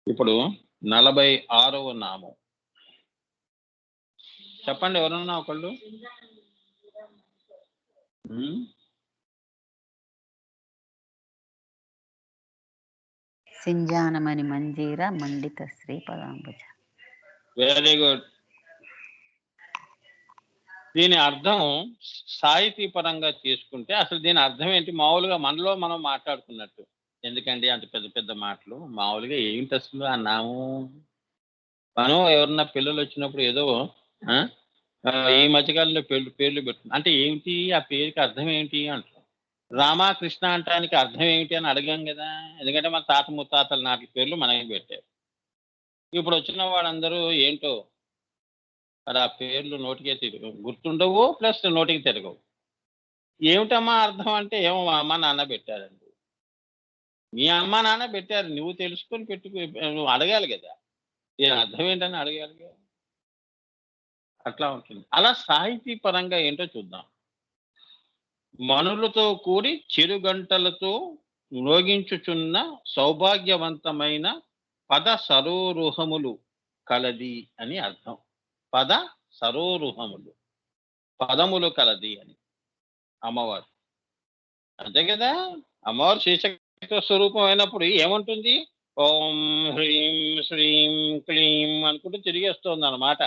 ఇప్పుడు 46వ నామం చెప్పండి, ఎవరన్నా ఒకళ్ళు. సింజానమని మంజీర మండిత శ్రీ పదాంబుజ. Very good. దీని అర్థం సాహితీ పరంగా తీసుకుంటే అసలు దీని అర్థం ఏంటి? మామూలుగా మనలో మనం మాట్లాడుకున్నట్టు. ఎందుకండి అంత పెద్ద పెద్ద మాటలు? మామూలుగా ఏంటి అసలు ఆ నామం? మనం ఎవరన్నా పిల్లలు వచ్చినప్పుడు ఏదో ఈ మధ్యకాలంలో పేర్లు పెట్టుకున్నాం అంటే ఏంటి ఆ పేరుకి అర్థం ఏంటి అంటారు. రామకృష్ణ అంటానికి అర్థం ఏమిటి అని అడగాం కదా, ఎందుకంటే మన తాత ముత్తాతల నాటి పేర్లు మనకి పెట్టారు. ఇప్పుడు వచ్చిన వాళ్ళందరూ ఏంటో మరి ఆ పేర్లు నోటికే గుర్తుండవు, ప్లస్ నోటికి తిరగవు. ఏమిటమ్మా అర్థం అంటే ఏమో అమ్మ నాన్న పెట్టారండి. మీ అమ్మ నాన్న పెట్టారు, నువ్వు తెలుసుకొని నువ్వు అడగాలి కదా దీని అర్థం ఏంటని అడగాలి కదా. అట్లా ఉంటుంది. అలా సాహితీ పరంగా ఏంటో చూద్దాం. మనులతో కూడి చిరుగంటలతో మ్రోగించుచున్న సౌభాగ్యవంతమైన పద సరోరుహములు కలది అని అర్థం. పద సరోరుహములు, పదములు కలది అని అమ్మవారు. అంతే కదా, అమ్మవారు శ్రీశక్తి స్వరూపం అయినప్పుడు ఏముంటుంది? ఓం హ్రీం శ్రీం క్లీం అనుకుంటూ తిరిగేస్తుంది అన్నమాట.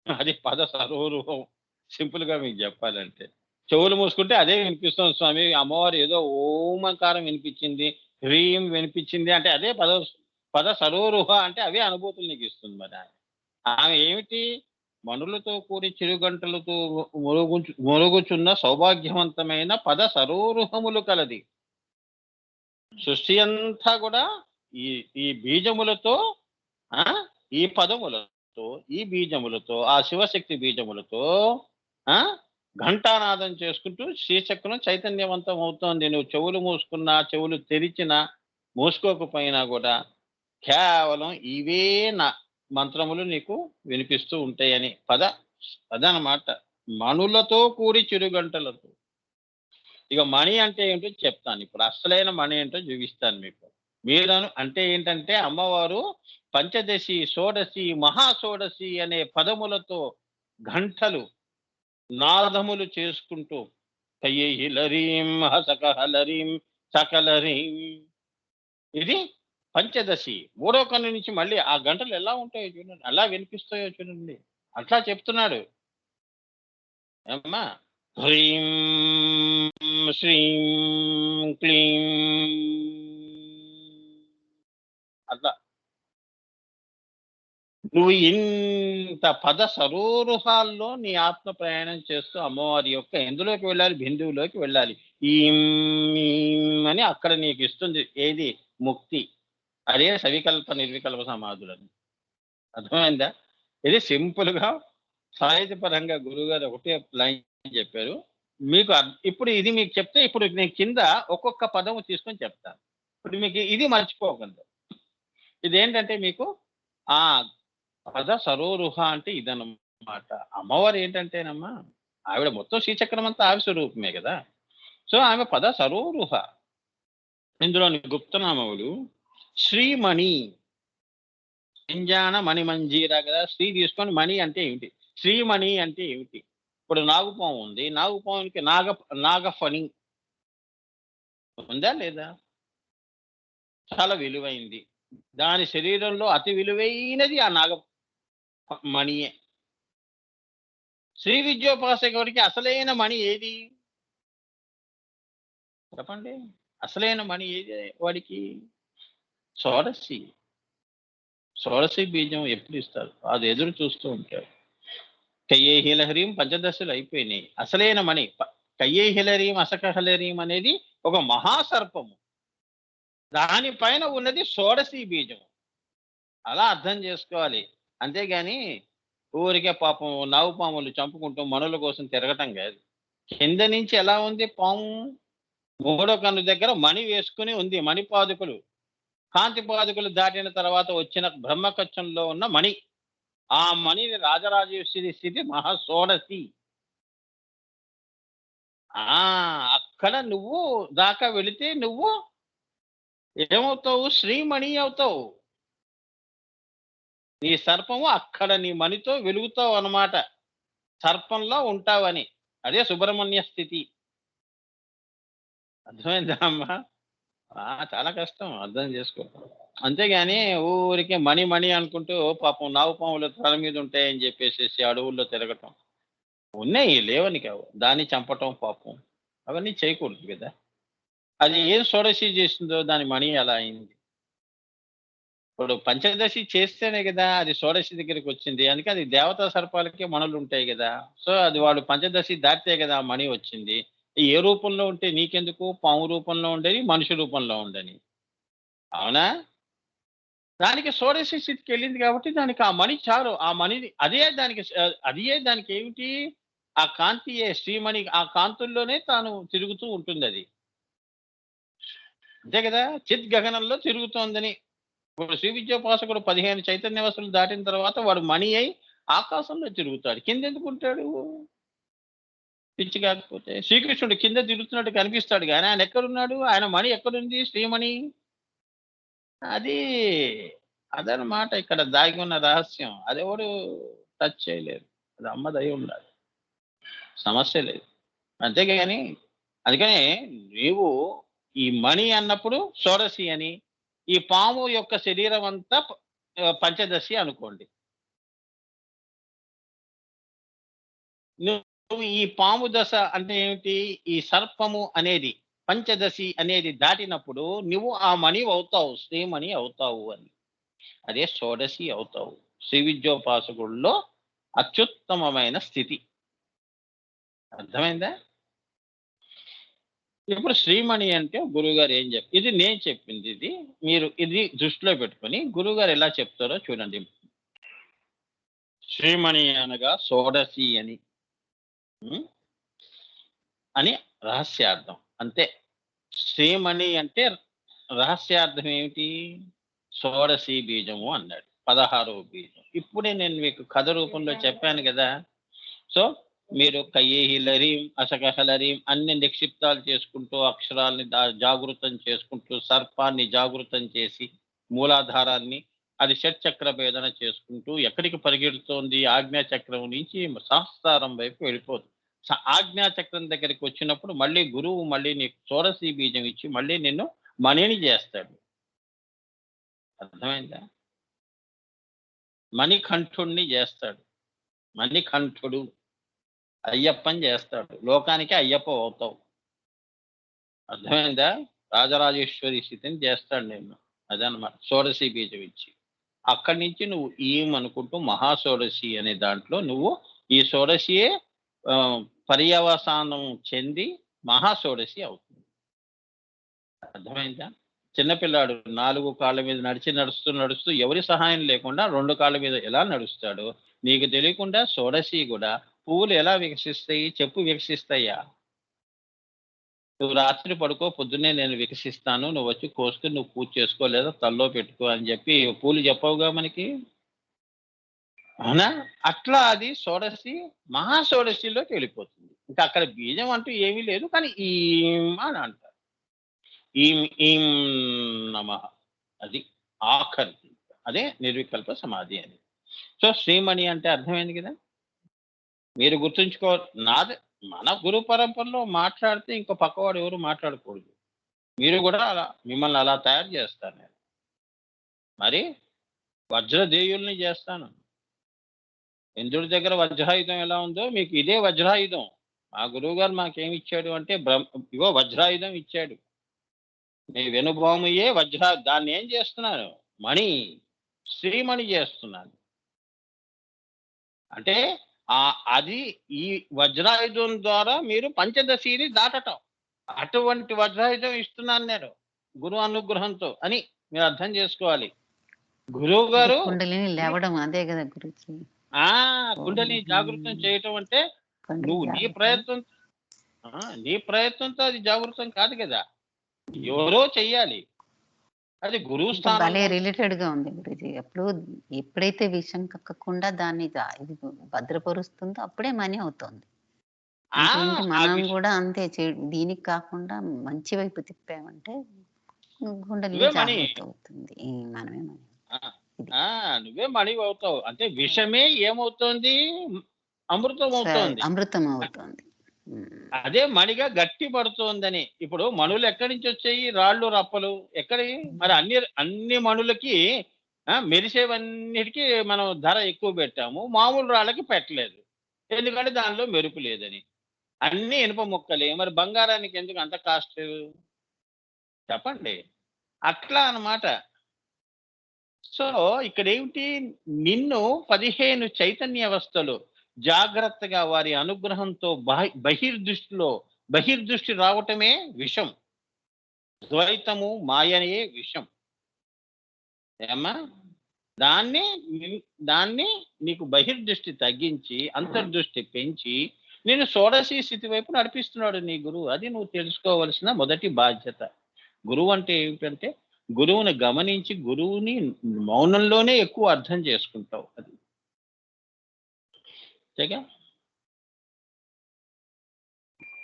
అది పద సరోరుహం. సింపుల్ గా మీకు చెప్పాలంటే చెవులు మూసుకుంటే అదే వినిపిస్తుంది స్వామి. అమ్మవారు ఏదో ఓంకారం వినిపించింది, హ్రీం వినిపించింది అంటే అదే పద సరోరుహ అంటే అవే అనుభూతులు నీకు ఇస్తుంది. మరి ఆమె ఏమిటి? మనులతో కూడి చిరుగంటలతో మొరుగుచున్న సౌభాగ్యవంతమైన పద సరోరుహములు కలది. సృష్టి అంతా కూడా ఈ బీజములతో, ఈ పదములతో, ఈ బీజములతో, ఆ శివశక్తి బీజములతో ఘంటానాదం చేసుకుంటూ శ్రీచక్రం చైతన్యవంతం అవుతోంది. నువ్వు చెవులు మూసుకున్నా, చెవులు తెరిచినా, మూసుకోకపోయినా కూడా కేవలం ఇవే నా మంత్రములు నీకు వినిపిస్తూ ఉంటాయని అదనమాట. మణులతో కూడి చిరుగంటలతో. ఇక మణి అంటే ఏంటో చెప్తాను ఇప్పుడు. అసలైన మణి ఏంటో చూపిస్తాను మీకు. మీరను అంటే ఏంటంటే అమ్మవారు పంచదశి, షోడశి, మహాషోడశి అనే పదములతో ఘంటలు నాదములు చేసుకుంటూ కయ్యహిలరీం హసకహలరీం సకలరీం, ఇది పంచదశి. మూడో కన్ను నుంచి మళ్ళీ ఆ గంటలు ఎలా ఉంటాయో చూడండి, అలా వినిపిస్తాయో చూడండి. అట్లా చెప్తున్నాడు. అమ్మా హ్రీం శ్రీం క్లీం అట్లా నువ్వు ఇంత పద సరోరుహాల్లో నీ ఆత్మ ప్రయాణం చేస్తూ అమ్మవారి యొక్క ఎందులోకి వెళ్ళాలి? బిందువులోకి వెళ్ళాలి. ఈం అని అక్కడ నీకు ఇస్తుంది ఏది? ముక్తి. అదే సవికల్ప నిర్వికల్ప సమాధులని. అర్థమైందా? ఇది సింపుల్ గా సాహిత్యపరంగా గురువు గారు ఒకటే లైన్ చెప్పారు మీకు. ఇప్పుడు ఇది మీకు చెప్తే ఇప్పుడు నేను కింద ఒక్కొక్క పదము తీసుకొని చెప్తాను. ఇప్పుడు మీకు ఇది మర్చిపోకండి. ఇదేంటంటే మీకు పద సరోరుహ అంటే ఇదన్నమాట. అమ్మవారు ఏంటంటేనమ్మా, ఆవిడ మొత్తం శ్రీచక్రం అంతా ఆవి స్వరూపమే కదా. సో ఆమె పద సరోరుహ. ఇందులోని గుప్తనామములు శ్రీమణి, సింజాన మణి మంజీరా కదా. శ్రీ తీసుకొని మణి అంటే ఏమిటి? శ్రీమణి అంటే ఏమిటి? ఇప్పుడు నాగుపాము ఉంది, నాగుపామునికి నాగఫణి ఉందా లేదా? చాలా విలువైంది. దాని శరీరంలో అతి విలువైనది ఆ మణియే. శ్రీ విద్యోపాసకుడికి అసలైన మణి ఏది చెప్పండి? అసలైన మణి ఏది వాడికి? షోడశి. షోడశి బీజం ఎప్పుడు ఇస్తారు? అది ఎదురు చూస్తూ ఉంటారు. కయ్యేహిలహరీం పంచదశలు అయిపోయినాయి. అసలైన మణి కయ్యేహిలరీం అసకహలరీం అనేది ఒక మహాసర్పము, దానిపైన ఉన్నది షోడశి బీజం. అలా అర్థం చేసుకోవాలి. అంతేగాని ఊరికే పాపం నాగుపాములు చంపుకుంటూ మనుల కోసం తిరగటం కాదు. కింద నుంచి ఎలా ఉంది పాము? మూడో కన్ను దగ్గర మణి వేసుకుని ఉంది. మణిపాదుకులు, కాంతి పాదుకులు దాటిన తర్వాత వచ్చిన బ్రహ్మకచ్చంలో ఉన్న మణి. ఆ మణిని రాజరాజేశ్వరి స్థితి మహాషోడశి. అక్కడ నువ్వు దాకా వెళితే నువ్వు ఏమవుతావు? శ్రీమణి అవుతావు. నీ సర్పము అక్కడ నీ మణితో వెలుగుతావు అన్నమాట. సర్పంలా ఉంటావని. అదే సుబ్రహ్మణ్య స్థితి. అర్థమైందా అమ్మా? చాలా కష్టం అర్థం చేసుకో. అంతేగాని ఊరికే మణి, మణి అనుకుంటూ పాపం నాగుపాములు తల మీద ఉంటాయని జెప్పేసేసి అడవుల్లో తిరగటం. ఉన్నాయి లేవని కావు. దాన్ని చంపటం పాపం. అవన్నీ చేయకూడదు గదా! అది ఏం షోడశి జేసిందో దాని మణి అలా అయింది. ఇప్పుడు పంచదశి చేస్తేనే గదా! అది షోడశి దగ్గరికొచ్చింది. అందుకే అది దేవతా సర్పాలకే మణులుంటాయి గదా! సో, అది వాళ్ళు పంచదశి దాటితే గదా! ఆ మణి వచ్చింది. ఏ రూపంలో ఉంటే నీకెందుకు? పాము రూపంలో ఉండని, మనిషి రూపంలో ఉండని. అవునా? దానికి షోడశి స్థితికెళ్ళింది కాబట్టి దానికి ఆ మణి చాలు. ఆ మణిని అదియే దానికేమిటి? ఆ కాంతియే శ్రీమణి ఆ కాంతుల్లోనే తాను తిరుగుతూ ఉంటుందది. అంతే గదా! చిత్ గగనంలో తిరుగుతోందని. ఇప్పుడు శ్రీ విద్యోపాసకుడు 15 చైతన్యవస్తులు దాటిన తర్వాత వాడు మణి అయి ఆకాశంలో తిరుగుతాడు. కిందెందుకుంటాడు? పిచ్చి కాకపోతే. శ్రీకృష్ణుడు కింద తిరుగుతున్నట్టు కనిపిస్తాడు గానీ ఆయన ఎక్కడున్నాడు? ఆయన మణి ఎక్కడుంది? శ్రీమణి. అది అదనమాట ఇక్కడ దాగి ఉన్న రహస్యం. అదెవడు టచ్ చేయలేరు. అది అమ్మ దయ ఉండాలి. సమస్య లేదు. అంతేగాని అందుకనే నీవు ఈ మణి అన్నప్పుడు షోడశి అని, ఈ పాము యొక్క శరీరం అంతా పంచదశి అనుకోండి. నువ్వు ఈ పాము దశ అంటే ఏమిటి? ఈ సర్పము అనేది పంచదశి అనేది దాటినప్పుడు నువ్వు ఆ మణి అవుతావు. శ్రీమణి అవుతావు అని. అదే షోడశి అవుతావు. శ్రీ విద్యోపాసకుల్లో అత్యుత్తమమైన స్థితి. అర్థమైందా? ఇప్పుడు శ్రీమణి అంటే గురువుగారు ఏం ఇది నేను చెప్పింది ఇది. మీరు ఇది దృష్టిలో పెట్టుకొని గురువుగారు ఎలా చెప్తారో చూడండి. శ్రీమణి అనగా షోడశి అని. హ్మ్. అని రహస్యార్థం. అంతే. శ్రీమణి అంటే రహస్యార్థం ఏమిటి? షోడశి బీజము అన్నాడు. 16వ బీజం. ఇప్పుడే నేను మీకు కథ రూపంలో చెప్పాను గదా! సో, మీరు కయ్యేహి లరీం, అసకహ లరీం అన్ని నిక్షిప్తాలు చేసుకుంటూ అక్షరాల్ని జాగృతం చేసుకుంటూ సర్పాన్ని జాగృతం చేసి మూలాధారాన్ని అది షట్‌చక్ర భేదన చేసుకుంటూ ఎక్కడికి పరిగెడుతోంది ఆజ్ఞా చక్రం నుంచి సహస్రారం వైపు వెళ్ళిపోతుంది. ఆజ్ఞా చక్రం దగ్గరికి వచ్చినప్పుడు మళ్ళీ గురువు మళ్ళీ నీకు షోడశి బీజం ఇచ్చి మళ్ళీ నిన్ను మణిని చేస్తాడు. అర్థమైందా? మణికంఠుడిని చేస్తాడు. మణికంఠుడు అయ్యప్పని చేస్తాడు. లోకానికి అయ్యప్ప అవుతావు. అర్థమైందా? రాజరాజేశ్వరి స్థితిని చేస్తాడు నిన్ను. అదనమాట. షోడశి బీజం ఇచ్చి. అక్కడి నుంచి నువ్వు అనుకుంటూ మహాషోడశి అనే దాంట్లో నువ్వు ఈ షోడశియే పర్యవసానం చెంది మహాషోడశి అవుతుంది. అర్థమైందా? చిన్నపిల్లాడు 4 కాళ్ళ మీద నడుస్తూ ఎవరి సహాయం లేకుండా 2 కాళ్ళ మీద ఎలా నడుస్తాడో నీకు తెలియకుండా షోడశి గూడా పువ్వులు ఎలా వికసిస్తాయి? చెప్పు వికసిస్తాయా? నువ్వు రాత్రి పడుకో పొద్దున్నే నేను వికసిస్తాను. నువ్వొచ్చి కోసుకొని నువ్వు పూజ చేసుకో లేదా తలలో పెట్టుకో అని జెప్పి పూలు చెప్పవుగా మనకి. అవునా? అట్లా అది షోడశి మహాషోడశిలోకి వెళ్ళిపోతుంది. ఇంకా అక్కడ బీజం అంటూ ఏమీ లేదు. కానీ అని అంటారు. ఈం ఈం నమః అది ఆఖరిది. అదే నిర్వికల్ప సమాధి అని. సో, శ్రీమణి అంటే అర్థమైంది గదా! మీరు గుర్తుంచుకో నాది మన గురు పరంపరలో మాట్లాడితే ఇంకో పక్కవాడు ఎవరు మాట్లాడకూడదు. మీరు గూడా అలా మిమ్మల్ని అలా తయారు చేస్తాను నేను. మరి వజ్రదేయుల్ని జేస్తాను. ఇంద్రుడి దగ్గర వజ్రాయుధం ఎలా ఉందో మీకు ఇదే వజ్రాయుధం. మా గురువుగారు మాకేమిచ్చాడు అంటే ఇగో వజ్రాయుధం ఇచ్చాడు. నీ వెనుబాముయే దాన్నేం చేస్తున్నాను? మణి, శ్రీమణి జేస్తున్నాను. అంటే అది ఈ వజ్రాయుధం ద్వారా మీరు పంచదశిని దాటటం. అటువంటి వజ్రాయుధం ఇస్తున్నాను నేను. గురు అనుగ్రహంతో అని మీరు అర్థం చేసుకోవాలి. అంటే గురువుగారు కుండలిని లేవడం అదే గదా గురూజీ. ఆ! ఓం కుండలిని జాగృతం హ్మ్. చేయటం అంటే కుండలి నువ్వు జాగృతం. నీ ప్రయత్నంతో అది జాగృతం కాదు గదా! ఎవరో చెయ్యాలి. అది గురువు అంటే భలే స్థానంలో రిలేటెడ్‌గా ఉంది గురూజీ. ఎప్పుడైతే విషం కక్కకుండా దాన్ని ఇది భద్రపరుస్తుందో అప్పుడే మనీ అవుతోంది. ఆ! అంటే ఏంటి ఆ మనం విష్ గూడా అంతే దీనికి కాకుండా మంచి వైపు తిప్పామంటే గుండెల్లో నువ్వే మణి. జాగృత అవుతుంది. మనమే మణి. ఆ! ఇది. ఆ! నువ్వే మణివవుతావు. అంటే విషమే ఏమవుతోంది? అమృతం అవుతోంది. అమృతం అవుతోంది. హ్మ్. అదే మణిగా గట్టి పడుతోందని. ఇప్పుడు మణులు ఎక్కడి నుంచొచ్చాయి? రాళ్ళు, రప్పలు. ఎక్కడివి? మరి హ్మ్. అన్ని మణులకి మెరిసేవన్నిటికి మనం ధర ఎక్కువ పెట్టాము. మామూలు రాళ్ళకి పెట్టలేదు. ఎందుకంటే దానిలో మెరుపు లేదని. అన్నీ ఇనుప ముక్కలే. మరి బంగారానికి ఎందుకు అంత కాస్టు? చెప్పండి. అట్లా అన్నమాట. సో, ఇక్కడేమిటి నిన్ను 15 చైతన్య అవస్థలు జాగ్రత్తగా వారి అనుగ్రహంతో బహిర్దృష్టి రావటమే విషం. ద్వైతము, మాయయే విషం. ఏమ్మా? దాన్ని దాన్ని నీకు బహిర్దృష్టి తగ్గించి, అంతర్దృష్టి పెంచి, నిన్ను షోడశీ స్థితి వైపు నడిపిస్తున్నాడు నీ గురువు. అది నువ్వు తెలుసుకోవలసిన మొదటి బాధ్యత. గురువు అంటే ఏమిటంటే, గురువుని గమనించి, గురువుని మౌనంలోనే ఎక్కువ అర్థం చేసుకుంటావు. అది. అంతేగా?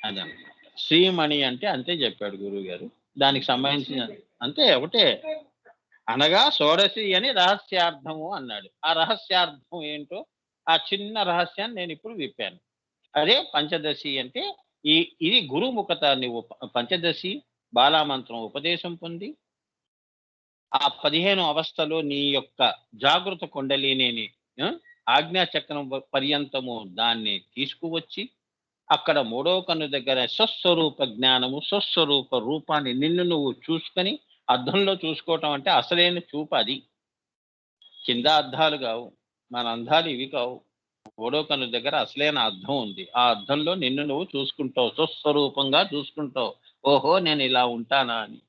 అదనమాట. శ్రీమణి అంటే అంతే చెప్పాడు గురువుగారు. దానికి సంబంధించిన అంతే ఒకటే. అనగా షోడశి అని రహస్యార్థము అన్నాడు. ఆ రహస్యార్థం ఏంటో, ఆ చిన్న రహస్యాన్ని నేనిప్పుడు విప్పాను. అదే పంచదశి అంటే ఈ ఇది గురుముఖత నువ్వు పంచదశి బాలామంత్రం ఉపదేశం పొంది, ఆ 15 అవస్థలు నీ యొక్క జాగృత కుండలినిని ఆ! ఆజ్ఞాచక్రం పర్యంతము దాన్ని తీసుకువచ్చి, అక్కడ మూడో కన్ను దగ్గర స్వస్వరూప జ్ఞానము, స్వస్వరూప రూపాన్ని నిన్ను నువ్వు చూసుకొని, అద్దంలో చూసుకోవటం అంటే అసలైన చూపు అది. కింద అద్దాలు కావు. మన అందాలు ఇవి కావు. మూడో కన్ను దగ్గర అసలైన అద్దం ఉంది. ఆ అద్దంలో నిన్ను నువ్వు చూసుకుంటావు. స్వస్వరూపంగా చూసుకుంటావు. ఓహో! నేను ఇలా ఉంటానా అని.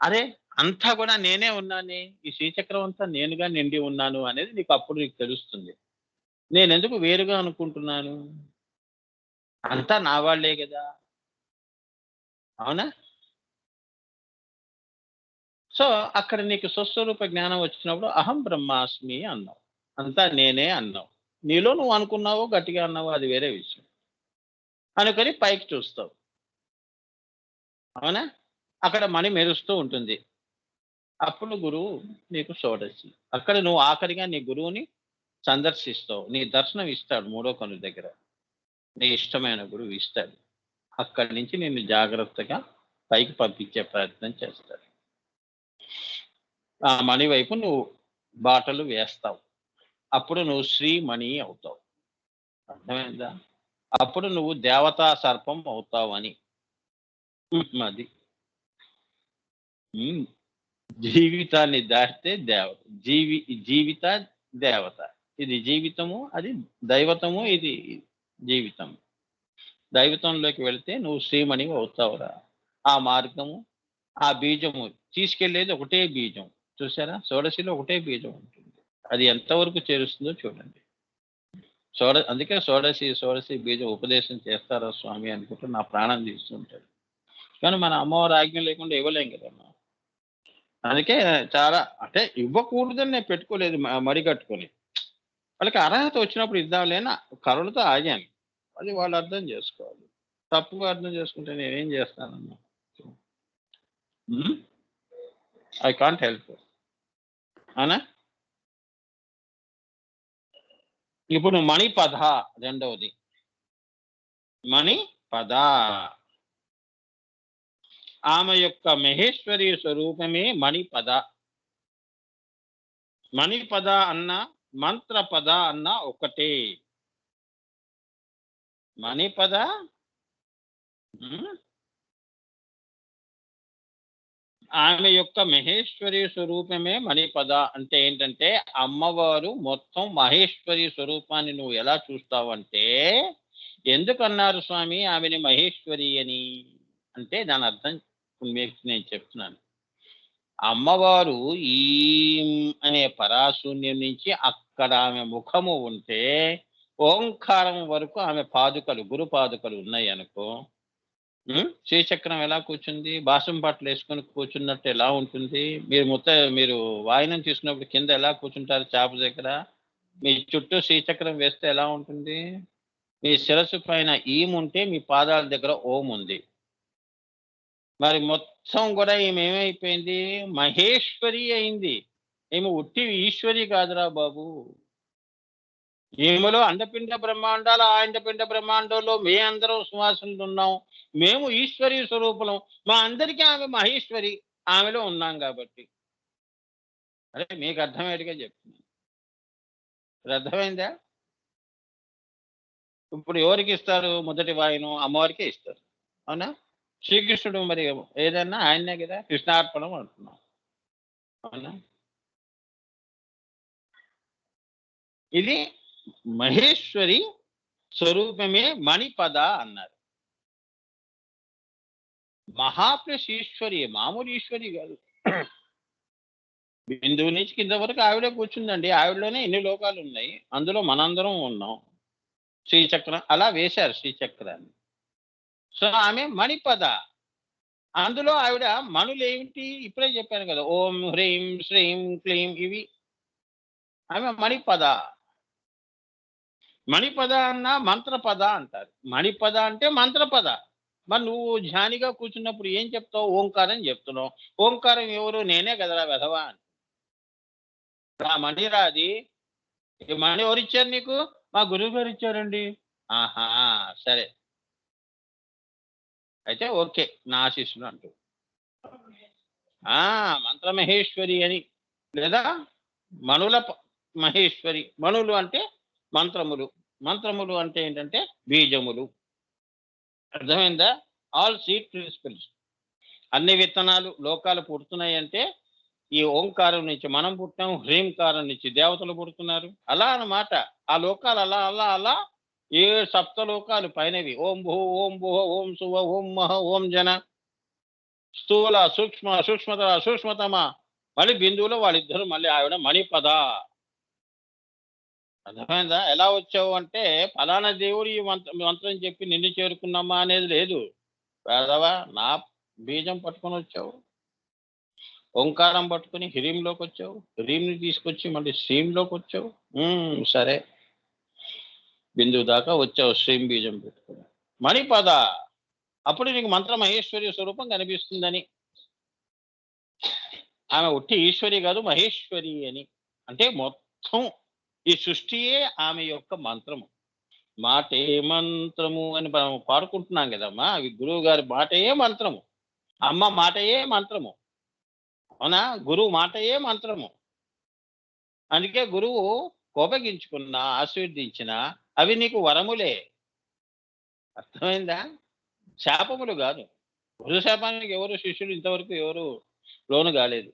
అరే! అంతా కూడా నేనే ఉన్నానే. ఈ శ్రీచక్రం అంతా నేనుగా నిండి ఉన్నాను అనేది నీకు తెలుస్తుంది. నేనెందుకు వేరుగా అనుకుంటున్నాను? అంతా నా వాళ్ళే గదా! అవునా? సో, అక్కడ నీకు స్వస్వరూప జ్ఞానం వచ్చినప్పుడు అహం బ్రహ్మాస్మి అన్నావు. అంతా నేనే అన్నావు. నీలో నువ్వు అనుకున్నావో, గట్టిగా అన్నావో అది వేరే విషయం. అనుకొని పైకి చూస్తావు. అవునా? అక్కడ మణి మెరుస్తూ ఉంటుంది. అప్పుడు గురువు నీకు షోడశి. అక్కడ నువ్వు ఆఖరిగా నీ గురువుని సందర్శిస్తావు. నీ దర్శనం ఇస్తాడు మూడో కన్ను దగ్గర. నీ ఇష్టమైన గురువు ఇస్తాడు. అక్కడి నుంచి నిన్ను జాగ్రత్తగా పైకి పంపించే ప్రయత్నం చేస్తాడు. ఆ మణి వైపు నువ్వు బాటలు వేస్తావు. అప్పుడు నువ్వు శ్రీమణి అవుతావు. అర్థమైందా? అప్పుడు నువ్వు దేవతా సర్పం అవుతావని. అది. హ్మ్. జీవితాన్ని దాటితే దేవత. జీవిత దేవత. ఇది జీవితము, అది దైవతము, ఇది జీవితం. దైవతంలోకి వెళితే నువ్వు శ్రీమణివి అవుతావురా. ఆ మార్గము, ఆ బీజము తీసుకెళ్ళేది ఒకటే బీజం. చూసారా? షోడశిలో ఒకటే బీజం ఉంటుంది. అది ఎంతవరకు చేరుస్తుందో చూడండి. అందుకే షోడశి బీజం ఉపదేశం చేస్తారా స్వామి అనుకుంటూ నా ప్రాణం తీస్తుంటాడు. కానీ మన అమ్మవారి ఆజ్ఞ లేకుండా ఇవ్వలేం కదమ్మా! అందుకే చాలా అంటే ఇవ్వకూడదని నేను పెట్టుకోలేదు మడి కట్టుకొని. వాళ్ళకి అర్హత వచ్చినప్పుడు ఇద్దాంలే అని కరుణతో ఆగాను. అది వాళ్ళు అర్థం చేసుకోవాలి. తప్పుగా అర్థం చేసుకుంటే నేనేం చేస్తానమ్మా? హ్మ్. I can't help. అవునా? ఇప్పుడు మణిపథ రెండవది. మణిపద. ఆమె యొక్క మహేశ్వరి స్వరూపమే మణిపద. మణిపద అన్న, మంత్రపద అన్న ఒకటే. మణిపద హ్మ్. ఆమె యొక్క మహేశ్వరి స్వరూపమే మణిపద. అంటే ఏంటంటే, అమ్మవారు మొత్తం మహేశ్వరి స్వరూపాన్ని నువ్వు ఎలా చూస్తావంటే, ఎందుకన్నారు స్వామి ఆమెని మహేశ్వరి అని? అంటే దాని అర్థం మీకు నేను చెప్తున్నాను. అమ్మవారు ఈం అనే పరాశూన్యం నుంచి అక్కడ ఆమె ముఖము ఉంటే, ఓంకారం వరకు ఆమె పాదుకలు, గురు పాదుకలు ఉన్నాయనుకో. శ్రీచక్రం ఎలా కూర్చుంది? బాసం బట్టలేసుకొని కూర్చున్నట్టు ఎలా ఉంటుంది? మీరు వాయినం తీసుకున్నప్పుడు కింద ఎలా కూర్చుంటారు చాప దగ్గర? మీ చుట్టూ శ్రీచక్రం వేస్తే ఎలా ఉంటుంది? మీ శిరస్సు పైన ఈం ఉంటే మీ పాదాల దగ్గర ఓం ఉంది. మరి మొత్తం కూడా ఈమె ఏమైపోయింది? మహేశ్వరి అయింది. ఈమె ఉట్టి ఈశ్వరి కాదురా బాబు. ఈమెలో అండపిండ బ్రహ్మాండాలు, ఆ అండపిండ బ్రహ్మాండంలో అందరం సువాసనలు ఉన్నాం. మేము ఈశ్వరీ స్వరూపులం. మా అందరికీ ఆమె మహేశ్వరి. ఆమెలో ఉన్నాం కాబట్టి. అరే మీకు అర్థమయ్యేట్టుగా చెప్తున్నాను. ఇప్పుడు అర్థమైందా? ఇప్పుడు ఎవరికి ఇస్తారు మొదటి వాయును? అమ్మవారికే ఇస్తారు. అవునా? శ్రీకృష్ణుడు మరి ఏదన్నా ఆయన్నే కదా కృష్ణార్పణం అంటున్నాం. అవునా? ఇది మహేశ్వరి స్వరూపమే మణిపద అన్నారు. మహాప్లస్ ఈశ్వరి, మామూలు ఈశ్వరి కాదు. బిందువు నుంచి కింద వరకు ఆవిడే కూర్చుందండి. ఆవిడలోనే ఎన్ని లోకాలు ఉన్నాయి. అందులో మనందరం ఉన్నాం. శ్రీచక్రం అలా వేశారు శ్రీచక్రాన్ని. సో ఆమె మణిపద. అందులో ఆవిడ మణులు ఏమిటి? ఇప్పుడే చెప్పాను కదా, ఓం హ్రీం శ్రీం క్లీం ఇవి. ఆమె మణిపద. మణిపద అన్న మంత్రపద అంటారు. మణిపద అంటే మంత్రపద. మరి నువ్వు ధ్యానిగా కూర్చున్నప్పుడు ఏం చెప్తావు? ఓంకారం చెప్తున్నావు. ఓంకారం ఎవరు? నేనే కదరా వెధవా అని. ఆ మణిరా అది. ఈ మణి ఎవరిచ్చారు నీకు? మా గురువు గారు ఇచ్చారండి. ఆహా, సరే, అయితే ఓకే, నా ఆశీస్సులు అంటూ మంత్రమహేశ్వరి అని, లేదా మణుల మహేశ్వరి. మణులు అంటే మంత్రములు. మంత్రములు అంటే ఏంటంటే బీజములు. అర్థమైందా? All seed principles. అన్ని విత్తనాలు లోకాలు పుడుతున్నాయంటే ఈ ఓంకారం నుంచి మనం పుట్టాం, హ్రీంకారం నుంచి దేవతలు పుడుతున్నారు. అలా అన్నమాట. ఆ లోకాలు అలా అలా అలా 7 సప్తలోకాలు పైనవి. ఓం భూ, ఓం భువ, ఓం శువ, ఓం మహ, ఓం జన, స్థూల, సూక్ష్మ, సూక్ష్మతర, సూక్ష్మతమ. మళ్ళీ బిందువులో వాళ్ళిద్దరు, మళ్ళీ ఆవిడ మణిపద. అర్థమైందా? ఎలా వచ్చావు అంటే ఫలానా దేవుడు ఈ మంత్రం చెప్పి నిన్ను చేరుకున్నామా అనేది లేదు. వేదవా, నా బీజం పట్టుకొని వచ్చావు. ఓంకారం పట్టుకుని హ్రీంలోకి వచ్చావు. హ్రీంని తీసుకొచ్చి మళ్ళీ శ్రీంలోకి వచ్చావు. సరే, బిందువు దాకా వచ్చావు శ్రీం బీజం పెట్టుకుని. మణిపద. అప్పుడు నీకు మంత్ర మహేశ్వరి స్వరూపం కనిపిస్తుందని. ఆమె ఉట్టి ఈశ్వరి కాదు, మహేశ్వరి అని. అంటే మొత్తం ఈ సృష్టియే ఆమె యొక్క మంత్రము. మాటే మంత్రము అని మనం పాడుకుంటున్నాం కదమ్మా. అవి గురువు గారి మాటయే మంత్రము. అమ్మ మాటయే మంత్రము. అవునా? గురువు మాటయే మంత్రము. అందుకే గురువు కోపగించుకున్నా, ఆశీర్వదించిన అవి నీకు వరములే. అర్థమైందా? శాపములు కాదు. గురు శాపానికి ఎవరు శిష్యులు ఇంతవరకు ఎవరు లోను కాలేదు.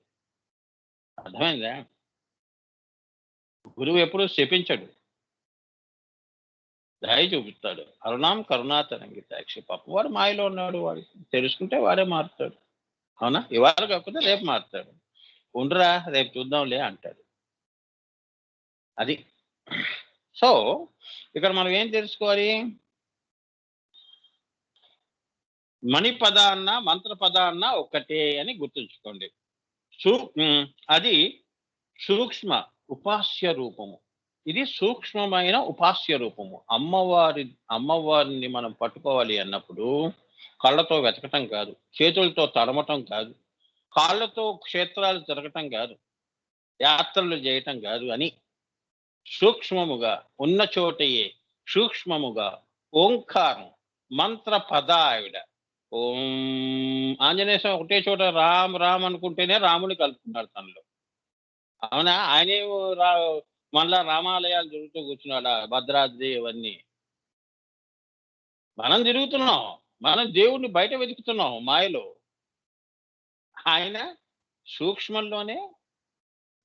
అర్థమైందా? గురువు ఎప్పుడు శపించడు, దయ చూపిస్తాడు. అరుణాం కరుణాతరంగితాక్షి. పాపం వాడు మాయలో ఉన్నాడు, వాడు తెలుసుకుంటే వాడే మారుతాడు. అవునా? ఇవాళ కాకపోతే రేపు మారుతాడు. ఉండరా, రేపు చూద్దాంలే అంటాడు. అది. సో ఇక్కడ మనం ఏం తెలుసుకోవాలి? మణిపద అన్న మంత్రపద అన్న ఒక్కటే అని గుర్తుంచుకోండి. అది సూక్ష్మ ఉపాస్య రూపము. ఇది సూక్ష్మమైన ఉపాస్య రూపము. అమ్మవారిని మనం పట్టుకోవాలి అన్నప్పుడు కళ్ళతో వెతకటం కాదు, చేతులతో తడమటం కాదు, కాళ్ళతో క్షేత్రాలు తిరగటం కాదు, యాత్రలు చేయటం కాదు అని సూక్ష్మముగా ఉన్న చోటయే సూక్ష్మముగా ఓంకారం మంత్రపద ఆవిడ. ఓం ఆంజనేయ స్వామి ఒకటే చోట రామ్ రామ్ అనుకుంటేనే రాముని కలుపుకున్నాడు తనలో. అవునా? ఆయనే మళ్ళా రామాలయాలు తిరుగుతూ కూర్చున్నాడా? భద్రాద్రి ఇవన్నీ మనం తిరుగుతున్నాం. మనం దేవుణ్ణి బయట వెతుకుతున్నాం మాయలో. ఆయన సూక్ష్మంలోనే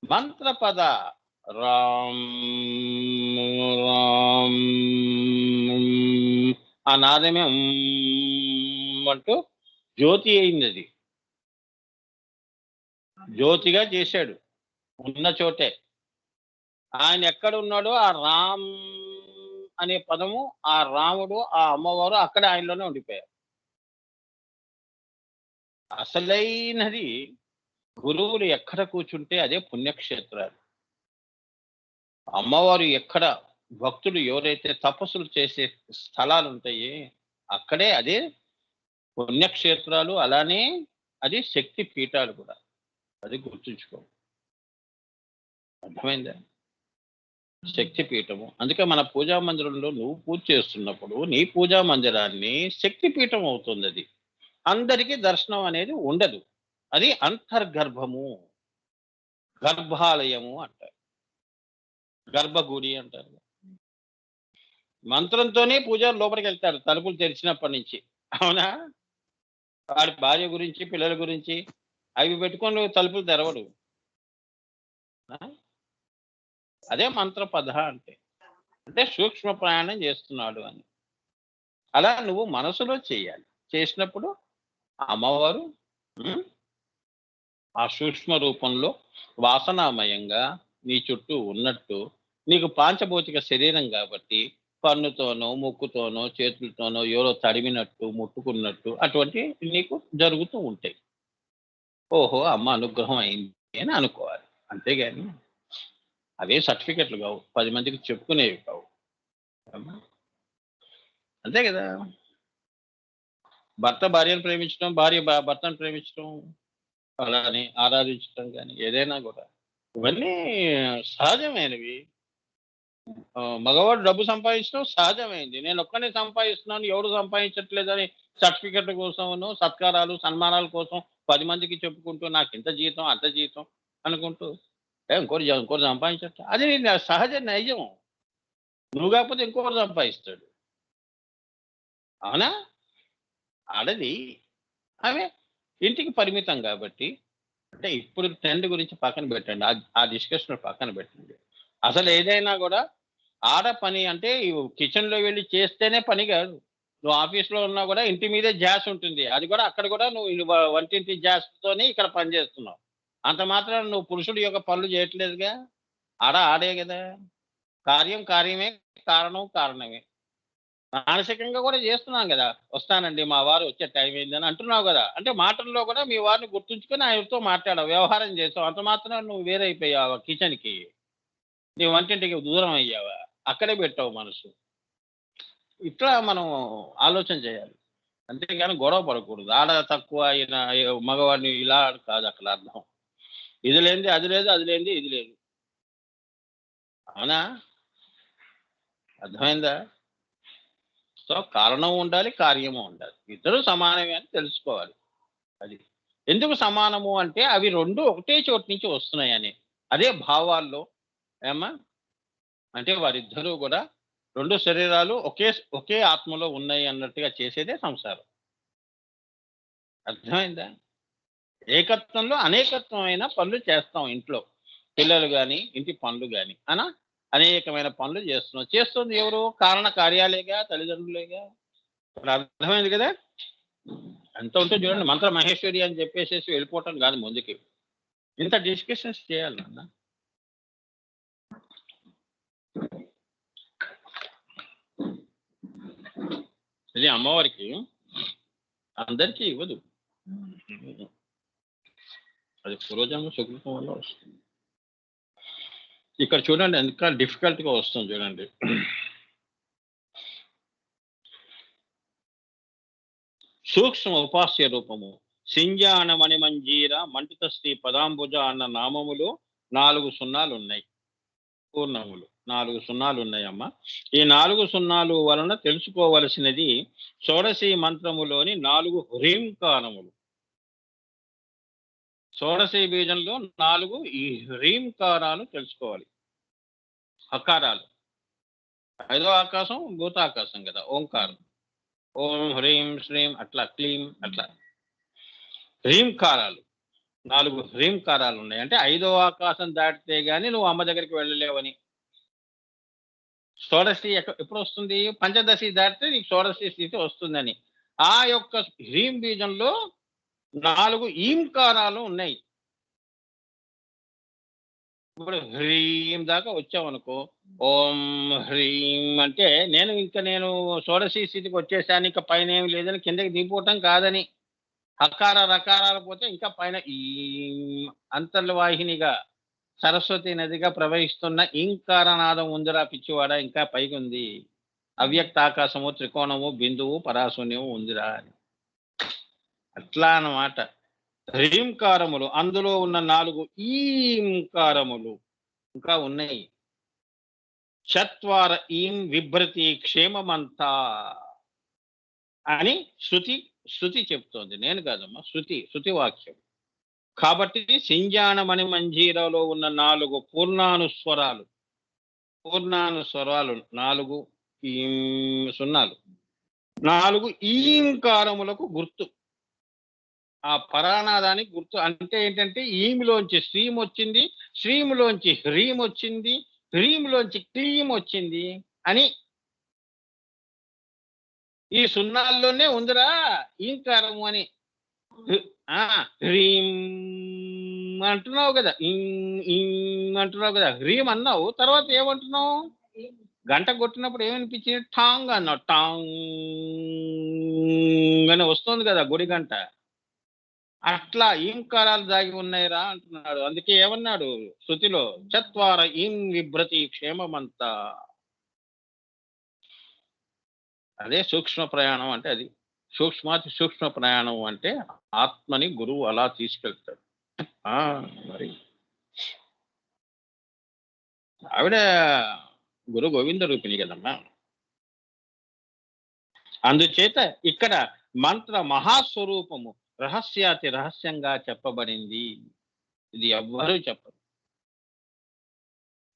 మంత్రపద. రామ్ రామ్ ఆ నాదమే అంటూ జ్యోతి అయింది. అది జ్యోతిగా చేశాడు ఉన్న చోటే. ఆయన ఎక్కడ ఉన్నాడో ఆ రామ్ అనే పదము, ఆ రాముడు, ఆ అమ్మవారు అక్కడ ఆయనలోనే ఉండిపోయారు. అసలైనది గురువులు ఎక్కడ కూర్చుంటే అదే పుణ్యక్షేత్రాలు. అమ్మవారు ఎక్కడ భక్తులు ఎవరైతే తపస్సులు చేసే స్థలాలు ఉంటాయి అక్కడే అదే పుణ్యక్షేత్రాలు అలానే అది శక్తి పీఠాలు కూడా. అది గుర్తుంచుకో. అర్థమైందా? శక్తి పీఠము. అందుకే మన పూజా మందిరంలో నువ్వు పూజ చేస్తున్నప్పుడు నీ పూజా మందిరాన్ని శక్తి పీఠం అవుతుంది అది. అందరికీ దర్శనం అనేది ఉండదు. అది అంతర్గర్భము, గర్భాలయము అంటారు. గర్భగుడి అంటారు. మంత్రంతోనే పూజారి లోపలికి వెళ్తారు తలుపులు తెరిచినప్పటి నుంచి. అవునా? వాడి భార్య గురించి, పిల్లల గురించి అవి పెట్టుకొని తలుపులు తెరవడు. ఆ? అదే మంత్ర పద అంటే. అంటే సూక్ష్మ ప్రయాణం చేస్తున్నాడు అని. అలా నువ్వు మనసులో చేయాలి. చేసినప్పుడు అమ్మవారు ఉమ్, ఆ సూక్ష్మ రూపంలో వాసనామయంగా నీ చుట్టూ ఉన్నట్టు నీకు పాంచభౌతిక శరీరం కాబట్టి కన్నుతోనో, ముక్కుతోనో, చేతులతోనో ఎవరో తడిమినట్టు, ముట్టుకున్నట్టు అటువంటి నీకు జరుగుతూ ఉంటాయి. ఓహో! అమ్మ అనుగ్రహం అయింది అని అనుకోవాలి. అంతేగాని అవే సర్టిఫికెట్లు కావు. 10 మందికి చెప్పుకునేవి కావు. అమ్మా! అంతే కదా! భర్త భార్యను ప్రేమించడం, భార్య భర్తను ప్రేమించడం, అలానే ఆరాధించడం గాని ఏదైనా కూడా ఇవన్నీ సహజమైనవి. మగవాడు డబ్బు సంపాదించడం సహజమైంది. నేనొక్కడినే సంపాదిస్తున్నాను, ఎవరు సంపాదించట్లేదని సర్టిఫికెట్‌ల కోసమును, సత్కారాలు, సన్మానాల కోసం 10 మందికి చెప్పుకుంటూ నాకింత జీతం, అంత జీతం అనుకుంటూ ఇంకోడు సంపాదించట. అది సహజ నైజం. నువ్వు కాకపోతే ఇంకొకడు సంపాదిస్తాడు. అవునా? ఆడది ఆమె ఇంటికి పరిమితం కాబట్టి అంటే ఇప్పుడు ట్రెండ్ గురించి పక్కన పెట్టండి. ఆ డిస్కషన్ పక్కన పెట్టండి. అసలు ఏదైనా కూడా ఆడ పని అంటే కిచెన్‌లో వెళ్లి చేస్తేనే పని కాదు. నువ్వు ఆఫీస్‌లో ఉన్నా కూడా ఇంటి మీదే ధ్యాస ఉంటుంది. అది కూడా అక్కడ కూడా నువ్వు వంటింటి ధ్యాసతోనే ఇక్కడ పని చేస్తున్నావు. అంత మాత్రాన నువ్వు పురుషుడి యొక్క పనులు చేయట్లేదుగా. ఆడే గదా! కార్యం కార్యమే, కారణం కారణమే. మానసికంగా కూడా చేస్తున్నాం గదా! వస్తానండి మా వారు వచ్చే టైం అయిందని అంటున్నావు గదా! అంటే మాటల్లో కూడా మీ వారిని గుర్తుంచుకొని ఆయనతో మాట్లాడావు. వ్యవహారం చేసావు. అంత మాత్రాన నువ్వు వేరైపోయావా కిచెన్‌కి? నీ వంటింటికి దూరం అయ్యావా? అక్కడే పెట్టావు మనసు. ఇట్లా మనం ఆలోచన చేయాలి. అంతేగాని గొడవ పడకూడదు. ఆడ తక్కువ ఈయన మగవాడిని ఇలా కాదు అక్కడ అర్థం. ఇది లేనిది అది లేదు, అది లేనిది ఇది లేదు. అవునా? అర్థమైందా? సో, కారణం ఉండాలి, కార్యము ఉండాలి. ఇద్దరు సమానమే అని తెలుసుకోవాలి. అది. ఎందుకు సమానము అంటే అవి 2 ఒకటే చోటు నుంచి వస్తున్నాయని. అదే భావాల్లో ఏమ్మా? అంటే వారిద్దరూ గూడా 2 శరీరాలు ఒకే ఆత్మలో ఉన్నాయి అన్నట్టుగా చేసేదే సంసారం. అర్థమైందా? ఏకత్వంలో అనేకత్వమైన పనులు చేస్తాం ఇంట్లో. పిల్లలు గాని, ఇంటి పనులు గాని. అనేకమైన పనులు చేస్తున్నాం. చేస్తుంది ఎవరు? కారణ కార్యాలేగా, తల్లిదండ్రులేగా. ఇప్పుడు అర్థమైంది కదా! అంత ఉంటే చూడండి మంత్ర మహేశ్వరి అని చెప్పేసేసి వెళ్ళిపోవటం కాదు ముందుకి. ఇంత డిస్కషన్స్ చేయాలి నాన్న. ఇది అమ్మవారికి అందరికీ ఇవ్వదు. అది పూర్వజన్మ సుకృతం వల్ల వస్తుంది. ఇక్కడ చూడండి ఎంత డిఫికల్ట్‌గా వస్తుంది చూడండి. సూక్ష్మ ఉపాస్య రూపము. సింజాన మణిమంజీర మంటిత శ్రీ పదాంబుజ అన్న నామములు 4 సున్నాలున్నాయి. పూర్ణములు 4 సున్నాలున్నాయమ్మా. ఈ 4 సున్నాలు వలన తెలుసుకోవలసినది షోడశీ మంత్రములోని 4 హ్రీంకారములు. షోడశీ బీజంలో 4 ఈ హ్రీంకారాలు తెలుసుకోవాలి. హకారాలు. 5వ ఆకాశం భూతాకాశం కదా! ఓంకారం. ఓం హ్రీం శ్రీం అట్లా క్లీం అట్లా. హ్రీంకారాలు 4 హ్రీంకారాలు ఉన్నాయి. అంటే 5వ ఆకాశం దాటితే గాని నువ్వు అమ్మ దగ్గరికి వెళ్ళలేవని. షోడశి ఎప్పుడు వస్తుంది? పంచదశి దాటితే నీకు షోడశి స్థితి వస్తుందని. ఆ యొక్క హ్రీం బీజంలో 4 ఈంకారాలు ఉన్నాయి. ఇప్పుడు హ్రీం దాకా వచ్చావనుకో, ఓం హ్రీం అంటే నేను షోడశి స్థితికి వచ్చేసాను. ఇంకా పైన ఏమి లేదని కిందకి దిగిపోవటం కాదని. హకార రకారాలు పోతే ఇంకా పైన ఈ అంతర్వాహినిగా సరస్వతి నదిగా ప్రవహిస్తున్న ఈంకారనాదం ఉందిరా పిచ్చివాడ ఇంకా పైకి ఉంది. అవ్యక్త ఆకాశము, త్రికోణము, బిందువు, పరాశూన్యము ఉందిరా అని. అట్లా అన్నమాట. హ్రీంకారములు అందులో ఉన్న 4 ఈంకారములు ఇంకా ఉన్నాయి. చత్వార ఈం విభ్రతి క్షేమమంతా అని శృతి చెప్తోంది. నేను కాదమ్మా, శృతి వాక్యం. కాబట్టి సింజానమణి మంజీరాలో ఉన్న 4 పూర్ణానుస్వరాలు 4 సున్నాలు 4 ఈంకారములకు గుర్తు. ఆ పరానాదానికి గుర్తు అంటే ఏంటంటే ఈమిలోంచి శ్రీం వచ్చింది, శ్రీములోంచి హ్రీం వచ్చింది, హ్రీములోంచి క్లీం వచ్చింది అని ఈ సున్నాల్లోనే ఉందిరా ఈంకారము అని. హ్రీం అంటున్నావు కదా, అంటున్నావు కదా, హ్రీం అన్నావు, తర్వాత ఏమంటున్నావు? గంట కొట్టినప్పుడు ఏమనిపించింది? టాంగ్ అన్నావు. టాంగ్ అని వస్తుంది కదా గుడి గంట. అట్లా ఈంకారాలు దాగి ఉన్నాయిరా అంటున్నాడు. అందుకే ఏమన్నాడు శృతిలో? చత్వార ఈం విభ్రతి క్షేమమంతా. అదే సూక్ష్మ ప్రయాణం అంటే అది. సూక్ష్మాతి సూక్ష్మ ప్రయాణం అంటే ఆత్మని గురువు అలా తీసుకెళ్తాడు. మరి ఆవిడ గురు గోవింద రూపిణి కదమ్మా. అందుచేత ఇక్కడ మంత్ర మహాస్వరూపము రహస్యాతి రహస్యంగా చెప్పబడింది. ఇది ఎవ్వరూ చెప్పరు.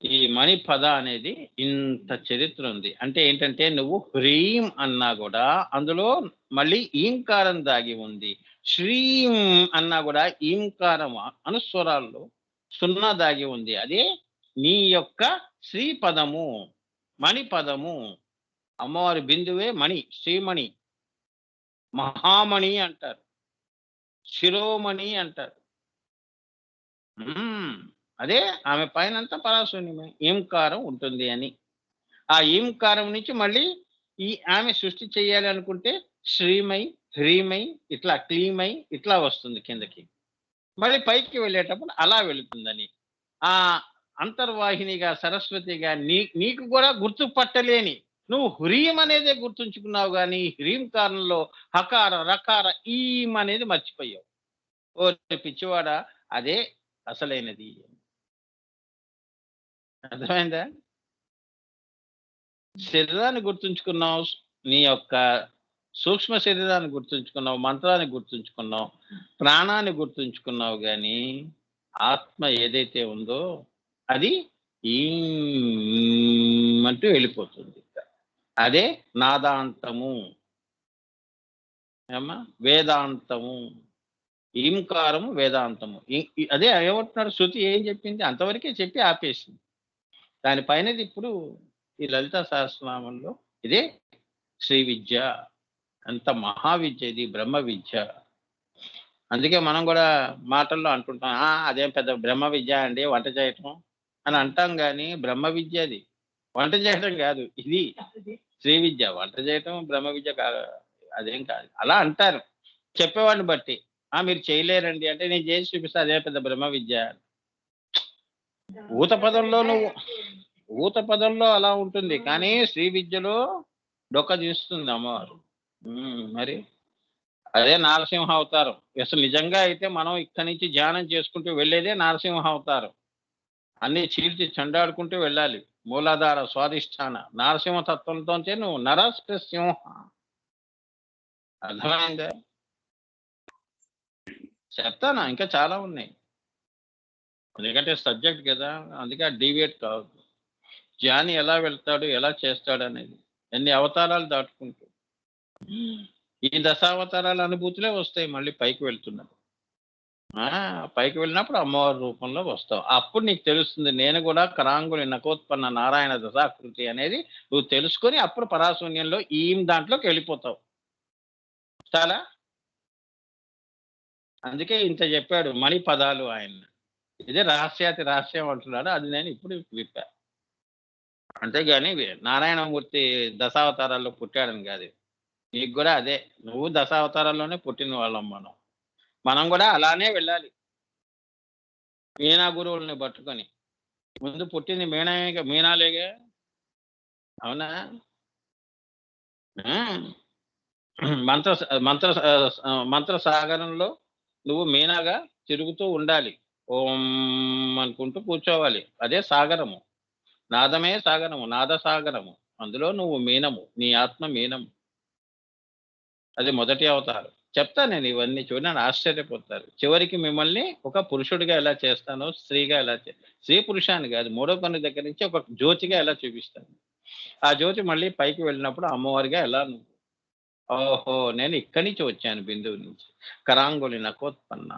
ఈ మణి పద అనేది ఇంత చరిత్ర ఉంది. అంటే ఏంటంటే నువ్వు హ్రీం అన్నా కూడా అందులో మళ్ళీ ఈంకారం దాగి ఉంది. శ్రీం అన్నా కూడా ఈంకారం అనుస్వరాల్లో సున్నా దాగి ఉంది. అదే నీ యొక్క శ్రీపదము, మణిపదము. అమ్మవారి బిందువే మణి, శ్రీమణి, మహామణి అంటారు, శిరోమణి అంటారు. అదే ఆమె పైనంతా పరాశూన్యమే ఈంకారం ఉంటుంది అని. ఆ ఈంకారం నుంచి మళ్ళీ ఈ ఆమె సృష్టి చేయాలి అనుకుంటే శ్రీమై, హ్రీమై, ఇట్లా క్లీమై ఇట్లా వస్తుంది కిందకి. మళ్ళీ పైకి వెళ్ళేటప్పుడు అలా వెళుతుందని. ఆ అంతర్వాహినిగా సరస్వతిగా నీకు కూడా గుర్తుపట్టలేని నువ్వు హ్రీం అనేదే గుర్తుంచుకున్నావు, కానీ హ్రీంకారంలో హకార రకార ఈం అనేది మర్చిపోయావు. ఓ పిచ్చివాడా, అదే అసలైనది. అర్థమైందా? శరీరాన్ని గుర్తుంచుకున్నావు, నీ యొక్క సూక్ష్మ శరీరాన్ని గుర్తుంచుకున్నావు, మంత్రాన్ని గుర్తుంచుకున్నావు, ప్రాణాన్ని గుర్తుంచుకున్నావు, కానీ ఆత్మ ఏదైతే ఉందో అది అంటూ వెళ్ళిపోతుంది. అదే నాదాంతము, ఏమ్మా, వేదాంతము. ఈంకారము వేదాంతము. అదే ఏమంటున్నాడు శృతి? ఏం చెప్పింది? అంతవరకే చెప్పి ఆపేసింది. దానిపైనది ఇప్పుడు ఈ లలితా సహస్రనామంలో ఇదే శ్రీ విద్య. అంత మహావిద్య, ఇది బ్రహ్మ విద్య. అందుకే మనం కూడా మాటల్లో అంటుంటాం, అదేం పెద్ద బ్రహ్మ విద్య అండి వంట చేయటం అని అంటాం, కానీ బ్రహ్మ విద్య అది. వంట చేయటం కాదు, ఇది శ్రీ విద్య. వంట చేయటం బ్రహ్మ విద్య కాదు, అదేం కాదు. అలా అంటారు చెప్పేవాడిని బట్టి. మీరు చేయలేరండి అంటే నేను చేసి చూపిస్తా, అదే పెద్ద బ్రహ్మ విద్య. ఊత పదంలో అలా ఉంటుంది, కానీ శ్రీ విద్యలో డొక్క తీస్తుంది అమ్మవారు. మరి అదే నారసింహ అవతారం. అసలు నిజంగా అయితే మనం ఇక్కడి నుంచి ధ్యానం చేసుకుంటూ వెళ్ళేదే నారసింహ అవతారం. అన్ని చీల్చి చెండాడుకుంటూ వెళ్ళాలి. మూలాధార స్వాధిష్టాన నారసింహ తత్వంతో నువ్వు నరసింహ. అర్థమైందా? చెప్తానా, ఇంకా చాలా ఉన్నాయి. ఎందుకంటే సబ్జెక్ట్ కదా, అందుకే డీవియేట్ కావద్దు. జ్ఞాని ఎలా వెళ్తాడు, ఎలా చేస్తాడు అనేది ఎన్ని అవతారాలు దాటుకుంటూ ఈ దశావతారాల అనుభూతులే వస్తాయి. మళ్ళీ పైకి వెళ్తున్నాడు, పైకి వెళ్ళినప్పుడు అమ్మవారి రూపంలో వస్తావు. అప్పుడు నీకు తెలుస్తుంది నేను కూడా కరాంగుని నకోత్పన్న నారాయణ దశాకృతి అనేది నువ్వు తెలుసుకొని అప్పుడు పరాశూన్యంలో ఈ దాంట్లోకి వెళ్ళిపోతావు. చాలా అందుకే ఇంత చెప్పాడు మణి పదాలు ఆయన. ఇదే రహస్యాతి రహస్యం అంటున్నాడు, అది నేను ఇప్పుడు విప్పా. అంతేగాని నారాయణమూర్తి దశావతారాల్లో పుట్టాడని కాదు. నీకు కూడా అదే, నువ్వు దశావతారాల్లోనే పుట్టిన వాళ్ళం. మనం కూడా అలానే వెళ్ళాలి. మీనా గురువుల్ని పట్టుకొని ముందు పుట్టింది మీనాలేగా, అవునా? మంత్ర మంత్ర మంత్ర సాగరంలో నువ్వు మీనాగా తిరుగుతూ ఉండాలి. ఓం అనుకుంటూ కూర్చోవాలి. అదే సాగరము. నాదమే సాగరము. నాద సాగరము. అందులో నువ్వు మీనము. నీ ఆత్మ మీనము. అది మొదటి అవతారం. చెప్తా నేను ఇవన్నీ చూడండి ఆశ్చర్యపోతారు. చివరికి మిమ్మల్ని ఒక పురుషుడిగా ఎలా చేస్తానో, స్త్రీగా ఎలా స్త్రీ పురుషాన్ని కాదు. మూడో కన్ను దగ్గర నుంచి ఒక జ్యోతిగా ఎలా చూపిస్తాను. ఆ జ్యోతి మళ్ళీ పైకి వెళ్ళినప్పుడు అమ్మవారిగా ఎలా ఓహో! నేను ఇక్కడి నుంచి వచ్చాను బిందువు నుంచి. కరాంగులి నకోత్పన్న.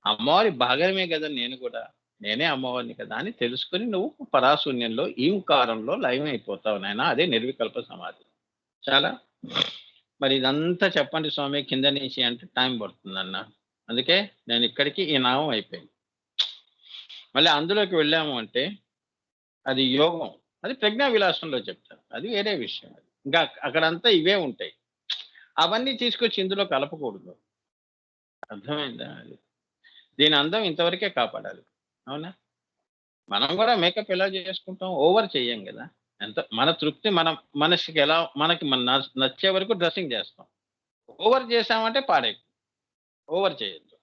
అమ్మవారి భాగమే గదా నేను కూడా. నేనే అమ్మవారిని కదా అని తెలుసుకొని నువ్వు పరాశూన్యంలో, ఈంకారంలో లయమైపోతావు నాయనా. అదే నిర్వికల్ప సమాధి. చాలా మరి ఇదంతా చెప్పండి స్వామి కింద నుంచి అంటే టైం పడుతుందన్న. అందుకే నేను ఇక్కడికి ఈ నామం అయిపోయింది. మళ్ళీ అందులోకి వెళ్ళాము అంటే అది యోగం. అది ప్రజ్ఞా విలాసంలో చెప్తాను. అది వేరే విషయం. ఇంకా అక్కడంతా ఇవే ఉంటాయి. అవన్నీ తీసుకొచ్చి ఇందులో కలపకూడదు. అర్థమైందా? అది. దీని అందం ఇంతవరకే కాపాడాలి. అవునా? మనం కూడా మేకప్ ఎలా చేసుకుంటాం? ఓవర్ చెయ్యం గదా! ఎంత మన తృప్తి మనం మనసుకి ఎలా మనకి నచ్చే వరకు డ్రెస్సింగ్ చేస్తాం. ఓవర్ చేశామంటే పాడైపోతుంది. ఓవర్ చేయొద్దు.